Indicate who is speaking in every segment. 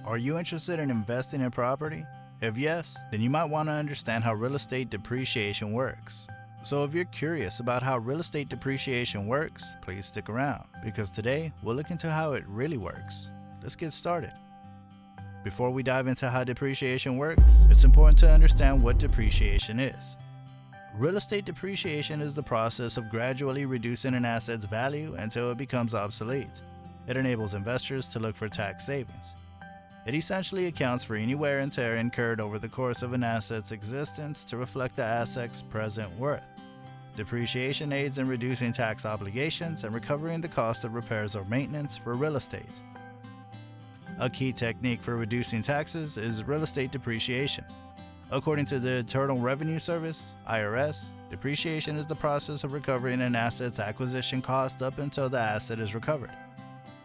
Speaker 1: Are you interested in investing in property? If yes, then you might want to understand how real estate depreciation works. So if you're curious about how real estate depreciation works, please stick around, because today we'll look into how it really works. Let's get started. Before we dive into how depreciation works, it's important to understand what depreciation is. Real estate depreciation is the process of gradually reducing an asset's value until it becomes obsolete. It enables investors to look for tax savings. It essentially accounts for any wear and tear incurred over the course of an asset's existence to reflect the asset's present worth. Depreciation aids in reducing tax obligations and recovering the cost of repairs or maintenance for real estate. A key technique for reducing taxes is real estate depreciation. According to the Internal Revenue Service, IRS, depreciation is the process of recovering an asset's acquisition cost up until the asset is recovered.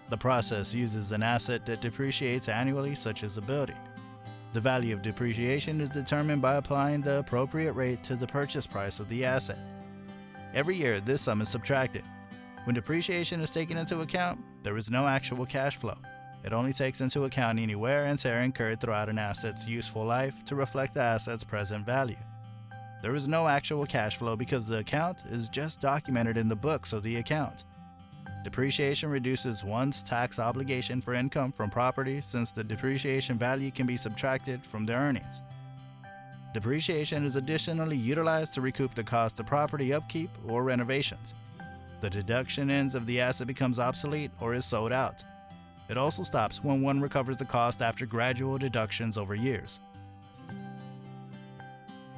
Speaker 1: The process uses an asset that depreciates annually, such as a building. The value of depreciation is determined by applying the appropriate rate to the purchase price of the asset. Every year, this sum is subtracted. When depreciation is taken into account, there is no actual cash flow. It only takes into account any wear and tear incurred throughout an asset's useful life to reflect the asset's present value. There is no actual cash flow because the account is just documented in the books of the account. Depreciation reduces one's tax obligation for income from property since the depreciation value can be subtracted from the earnings. Depreciation is additionally utilized to recoup the cost of property upkeep or renovations. The deduction ends if the asset becomes obsolete or is sold out. It also stops when one recovers the cost after gradual deductions over years.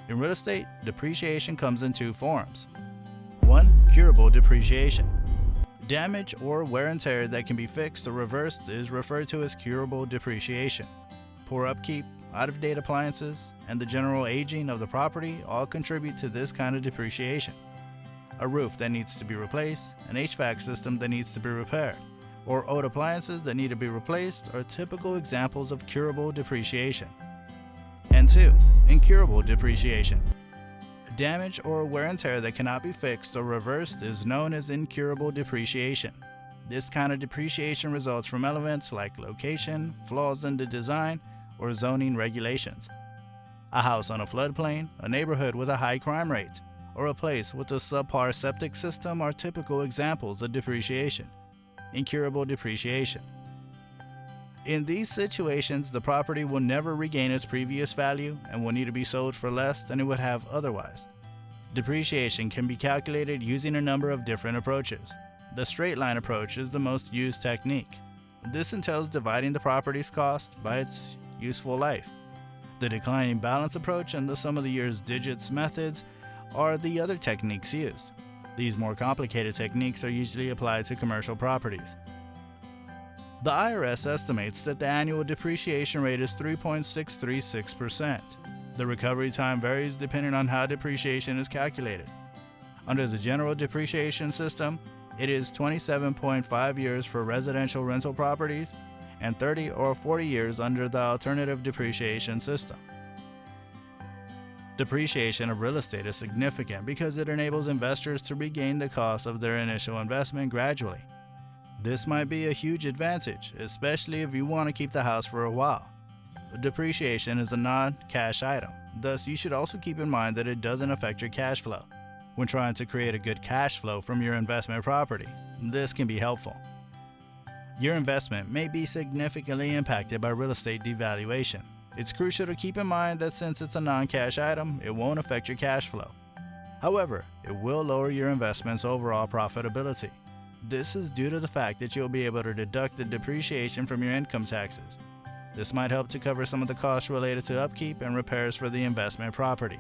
Speaker 1: In real estate, depreciation comes in two forms. 1. Curable depreciation. Damage or wear and tear that can be fixed or reversed is referred to as curable depreciation. Poor upkeep, out-of-date appliances, and the general aging of the property all contribute to this kind of depreciation. A roof that needs to be replaced, an HVAC system that needs to be repaired, or old appliances that need to be replaced are typical examples of curable depreciation. And 2. Incurable depreciation. Damage or wear and tear that cannot be fixed or reversed is known as incurable depreciation. This kind of depreciation results from elements like location, flaws in the design, or zoning regulations. A house on a floodplain, a neighborhood with a high crime rate, or a place with a subpar septic system are typical examples of depreciation. Incurable depreciation. In these situations, the property will never regain its previous value and will need to be sold for less than it would have otherwise. Depreciation can be calculated using a number of different approaches. The straight line approach is the most used technique. This entails dividing the property's cost by its useful life. The declining balance approach and the sum of the year's digits methods are the other techniques used. These more complicated techniques are usually applied to commercial properties. The IRS estimates that the annual depreciation rate is 3.636%. The recovery time varies depending on how depreciation is calculated. Under the general depreciation system, it is 27.5 years for residential rental properties and 30 or 40 years under the alternative depreciation system. Depreciation of real estate is significant because it enables investors to regain the cost of their initial investment gradually. This might be a huge advantage, especially if you want to keep the house for a while. Depreciation is a non-cash item, thus you should also keep in mind that it doesn't affect your cash flow. When trying to create a good cash flow from your investment property, this can be helpful. Your investment may be significantly impacted by real estate devaluation. It's crucial to keep in mind that since it's a non-cash item, it won't affect your cash flow. However, it will lower your investment's overall profitability. This is due to the fact that you'll be able to deduct the depreciation from your income taxes. This might help to cover some of the costs related to upkeep and repairs for the investment property.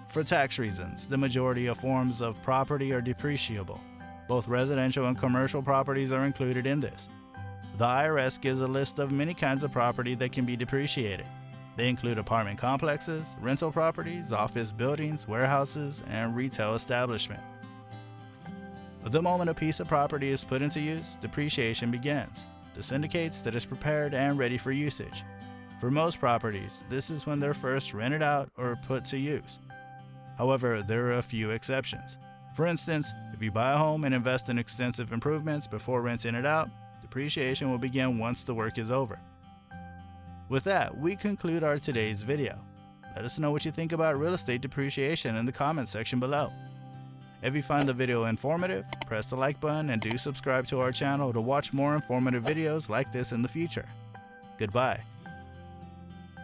Speaker 1: For tax reasons, the majority of forms of property are depreciable. Both residential and commercial properties are included in this. The IRS gives a list of many kinds of property that can be depreciated. They include apartment complexes, rental properties, office buildings, warehouses, and retail establishments. The moment a piece of property is put into use, depreciation begins. This indicates that it's prepared and ready for usage. For most properties, this is when they're first rented out or put to use. However, there are a few exceptions. For instance, if you buy a home and invest in extensive improvements before renting it out, depreciation will begin once the work is over. With that, we conclude our today's video. Let us know what you think about real estate depreciation in the comments section below. If you find the video informative, press the like button and do subscribe to our channel to watch more informative videos like this in the future. Goodbye.